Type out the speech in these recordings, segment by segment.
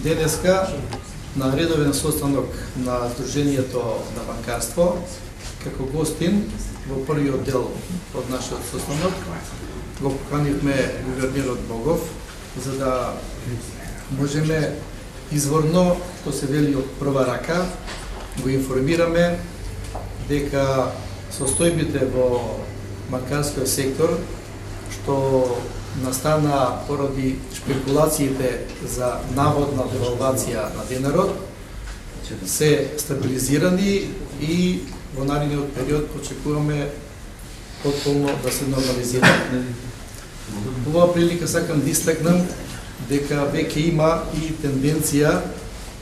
Денеска на редовен состанок на Сдруженијето на банкарство, како гостин во првиот дел од нашиот состанок, го поканивме гувернерот Богов, за да можеме изворно, што се вели од прва рака, го информираме дека состојбите во банкарскиот сектор, што настана поради шпекулациите за наводна девалвација на денарот, се стабилизирани и во наредниот период очекуваме потполно да се нормализира. Оваа прилика сакам да истакнам дека веќе има и тенденција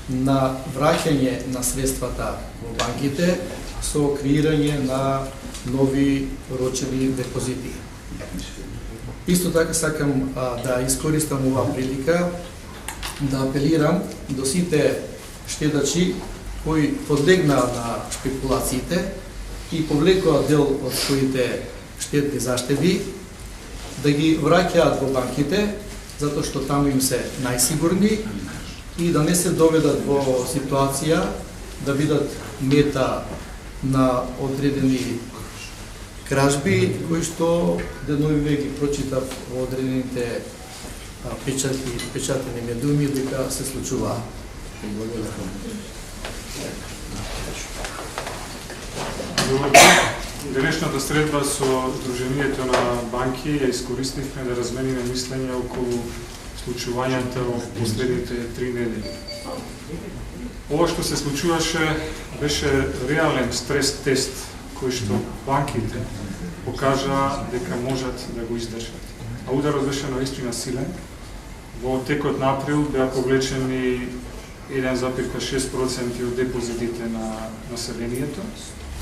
на враќање на средствата во банките со креирање на нови рочеви депозити. Исто така сакам да искористам оваа прилика да апелирам до сите штедачи кои подлегнаа на шпекулациите и повлекоа дел од своите штедни заштеди да ги враќаат во банките, затоа што таму им се најсигурни и да не се доведат во ситуација да бидат мета на одредени кражби, кои што деновиве ги прочитав во одредените печатени медиуми дека се случува. Денешната средба со Сдруженијето на банки ја искористивме да размениме мислење околу случувањата во последните 3 недели. Ова што се случуваше беше реален стрес тест кој што банките покажаа дека можат да го издржат. А ударот беше наистина силен. Во текот на април беа повлечени 1,6% од депозитите на населението,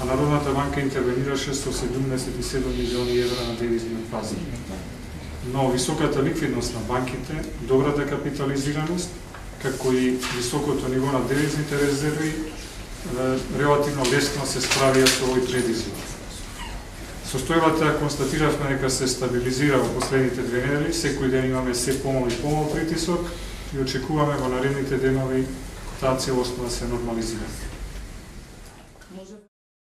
а Народната банка интервенираше со 77 милиони евра на девизниот пазар. Но високата ликвидност на банките, добрата капитализираност, како и високото ниво на девизните резерви, релативно лесно се справија со овој предизвик. Состојбата констатиравме дека се стабилизира во последните 2 недели, секој ден имаме се помал и помал притисок и очекуваме во наредните денови таа целосно да се нормализира.